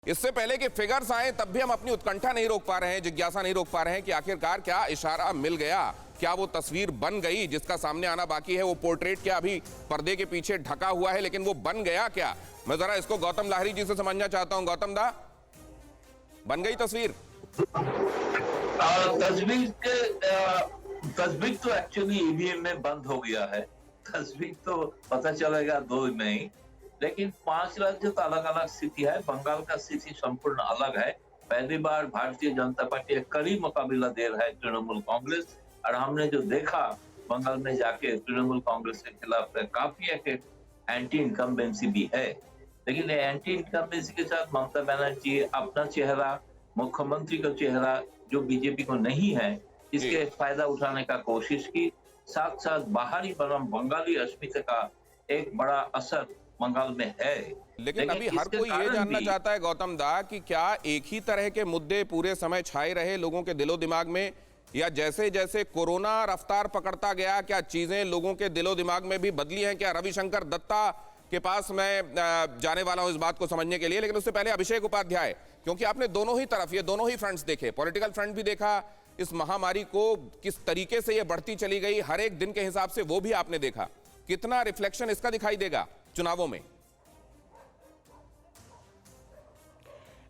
इससे पहले कि फिगर्स आए तब भी हम अपनी उत्कंठा नहीं रोक पा रहे हैं, जिज्ञासा नहीं रोक पा रहे हैं कि आखिरकार क्या इशारा मिल गया, क्या वो तस्वीर बन गई जिसका सामने आना बाकी है। वो पोर्ट्रेट क्या अभी पर्दे के पीछे ढका हुआ है, लेकिन वो बन गया क्या? मैं जरा इसको गौतम लाहिरी जी से समझना चाहता हूं। गौतम दा, बन गई तस्वीर? तस्वीर तो एक्चुअली ईवीएम में बंद हो गया है। तस्वीर तो पता चलेगा 2 में ही, लेकिन 5 राज्य तो अलग अलग स्थिति है। बंगाल का स्थिति संपूर्ण अलग है। पहली बार भारतीय जनता पार्टी एक कड़ी मुकाबला दे रहा है तृणमूल कांग्रेस, और हमने जो देखा बंगाल में जाके तृणमूल कांग्रेस के खिलाफ काफी एक एंटी इनकम्बेंसी भी है। लेकिन एंटी इनकम्बेंसी के साथ ममता बनर्जी अपना चेहरा, मुख्यमंत्री का चेहरा जो बीजेपी को नहीं है, इसके फायदा उठाने का कोशिश की। साथ साथ बाहरी बनाम बंगाली अस्मिता का एक बड़ा असर बंगाल में है। लेकिन अभी हर कोई ये जानना चाहता है गौतम दा कि क्या एक ही तरह के मुद्दे पूरे समय छाए रहे लोगों के दिलो दिमाग में, या जैसे जैसे कोरोना रफ्तार पकड़ता गया क्या चीजें लोगों के दिलो दिमाग में भी बदली हैं? क्या रविशंकर दत्ता के पास मैं जाने वाला हूं इस बात को समझने के लिए, लेकिन उससे पहले अभिषेक उपाध्याय, क्योंकि आपने दोनों ही तरफ, ये दोनों ही फ्रंट्स देखे, पॉलिटिकल फ्रंट भी देखा, इस महामारी को किस तरीके से ये बढ़ती चली गई हर एक दिन के हिसाब से वो भी आपने देखा। कितना रिफ्लेक्शन इसका दिखाई देगा चुनावों में?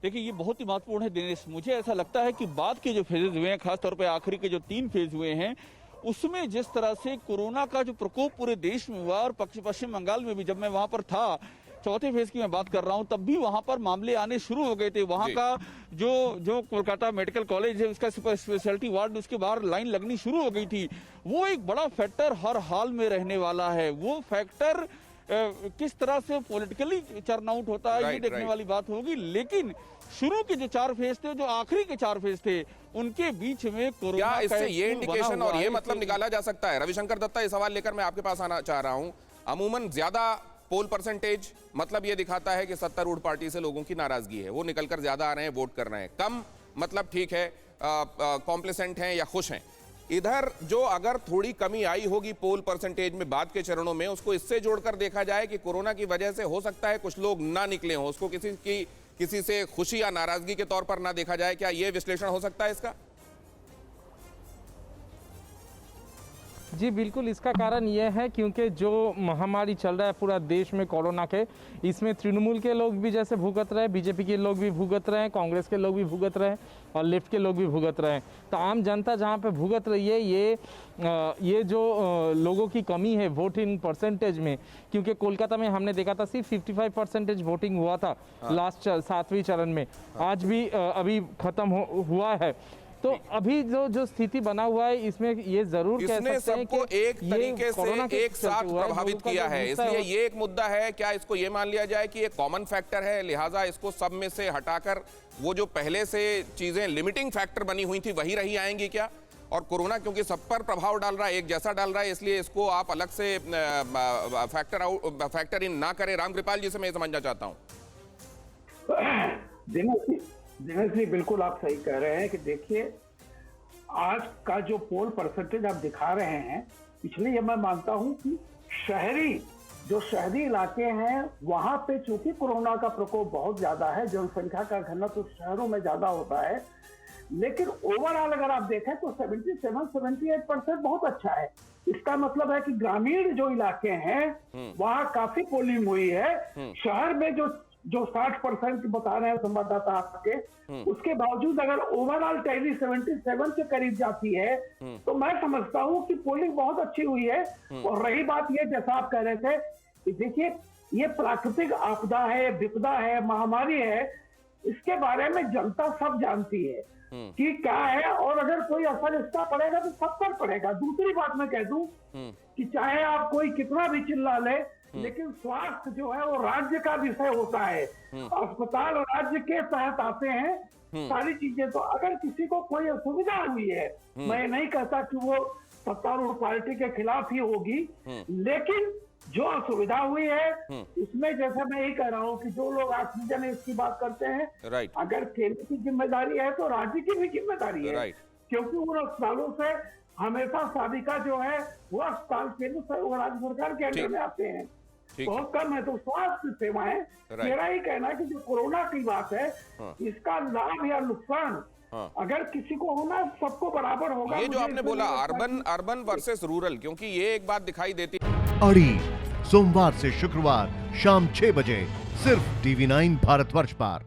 देखिए, ये बहुत ही महत्वपूर्ण है दिनेश। मुझे ऐसा लगता है कि बाद के जो फेजेज हुए हैं, खासतौर पे आखिरी के जो 3 फेज हुए हैं, उसमें जिस तरह से कोरोना का जो प्रकोप पूरे देश में हुआ, और पश्चिम बंगाल में भी जब मैं वहां पर था, चौथे फेज की मैं बात कर रहा हूं, तब भी वहां पर मामले आने शुरू हो गए थे। वहां का जो कोलकाता मेडिकल कॉलेज है, उसका सुपर स्पेशलिटी वार्ड, उसके बाहर लाइन लगनी शुरू हो गई थी। वो एक बड़ा फैक्टर हर हाल में रहने वाला है। वो फैक्टर किस तरह से पॉलिटिकली टर्न आउट होता है, ये देखने वाली बात होगी। लेकिन शुरू के जो 4 फेज थे, जो आखिरी के 4 फेज थे, उनके बीच में कोरोना क्या इससे ये इंडिकेशन और ये मतलब निकाला जा सकता है? रविशंकर दत्ता, ये सवाल लेकर मैं आपके पास आना चाह रहा हूं। अमूमन ज्यादा पोल परसेंटेज मतलब ये दिखाता है कि सत्तारूढ़ पार्टी से लोगों की नाराजगी है, वो निकलकर ज्यादा आ रहे हैं, वोट कर रहे हैं। कम मतलब ठीक है, कॉम्प्लिसेंट हैं या खुश हैं। इधर जो अगर थोड़ी कमी आई होगी पोल परसेंटेज में बाद के चरणों में, उसको इससे जोड़कर देखा जाए कि कोरोना की वजह से हो सकता है कुछ लोग ना निकले हों, उसको किसी से खुशी या नाराजगी के तौर पर ना देखा जाए। क्या यह विश्लेषण हो सकता है इसका? जी बिल्कुल, इसका कारण यह है क्योंकि जो महामारी चल रहा है पूरा देश में कोरोना के, इसमें तृणमूल के लोग भी जैसे भुगत रहे हैं, बीजेपी के लोग भी भुगत रहे हैं, कांग्रेस के लोग भी भुगत रहे हैं, और लेफ्ट के लोग भी भुगत रहे हैं। तो आम जनता जहां पे भुगत रही है, ये जो लोगों की कमी है वोट इन परसेंटेज में, क्योंकि कोलकाता में हमने देखा था सिर्फ 55% वोटिंग हुआ था लास्ट 7वीं चरण में। आज भी अभी खत्म हुआ है। तो अभी जो स्थिति बना हुआ है, इसमें ये जरूर कह सकते हैं कि एक तरीके से एक साथ प्रभावित किया है, इसलिए ये एक मुद्दा है। क्या इसको ये मान लिया जाए कि ये कॉमन फैक्टर है, लिहाजा इसको सब में से हटाकर वो जो पहले से चीजें लिमिटिंग फैक्टर बनी हुई थी वही रही आएंगी क्या? और कोरोना क्योंकि सब पर प्रभाव डाल रहा है, एक जैसा डाल रहा है, इसलिए इसको आप अलग से फैक्टर इन ना करें। रामकृपाल जी से मैं समझना चाहता हूँ। दिनेश जी, बिल्कुल आप सही कह रहे हैं कि देखिए, आज का जो पोल परसेंटेज आप दिखा रहे हैं, इसलिए मैं मानता हूं कि शहरी इलाके हैं, वहां पे चूंकि कोरोना का प्रकोप बहुत ज्यादा है, जनसंख्या का घनत्व तो शहरों में ज्यादा होता है, लेकिन ओवरऑल अगर आप देखें तो 77-78% बहुत अच्छा है। इसका मतलब है कि ग्रामीण जो इलाके हैं वहां काफी पोलिंग हुई है। शहर में जो 60% बता रहे हैं संवाददाता आपके, उसके बावजूद अगर ओवरऑल टैली 77 के करीब जाती है, तो मैं समझता हूं कि पोलिंग बहुत अच्छी हुई है। और रही बात ये, जैसा आप कह रहे थे कि देखिए, ये प्राकृतिक आपदा है, विपदा है, महामारी है, इसके बारे में जनता सब जानती है कि क्या है, और अगर कोई असर इसका पड़ेगा तो सब पर पड़ेगा। दूसरी बात मैं कह दूं कि चाहे आप कोई कितना भी चिल्ला ले, लेकिन स्वास्थ्य जो है वो राज्य का विषय होता है। अस्पताल राज्य के तहत आते हैं सारी चीजें। तो अगर किसी को कोई असुविधा हुई है, मैं नहीं कहता कि वो सत्तारूढ़ पार्टी के खिलाफ ही होगी, लेकिन जो असुविधा हुई है इसमें, जैसे मैं यही कह रहा हूँ कि जो लोग ऑक्सीजन इसकी बात करते हैं, अगर केंद्र की जिम्मेदारी है तो राज्य की भी जिम्मेदारी है, क्योंकि उन अस्पतालों से हमेशा साबिका जो है वो अस्पताल केंद्र राज्य सरकार के अंडर में आते हैं। ठीक बहुत कम है। तो स्वास्थ्य सेवाएं, राइट। मेरा ही कहना है कि जो कोरोना की बात है, हाँ। इसका लाभ या नुकसान हाँ। अगर किसी को होना, सबको बराबर होगा। ये जो मुझे आपने इसमें बोला नहीं लगता कि- अर्बन वर्सेस रूरल, क्योंकि ये एक बात दिखाई देती अड़ी सोमवार से शुक्रवार शाम 6 बजे सिर्फ TV9 भारतवर्ष पर।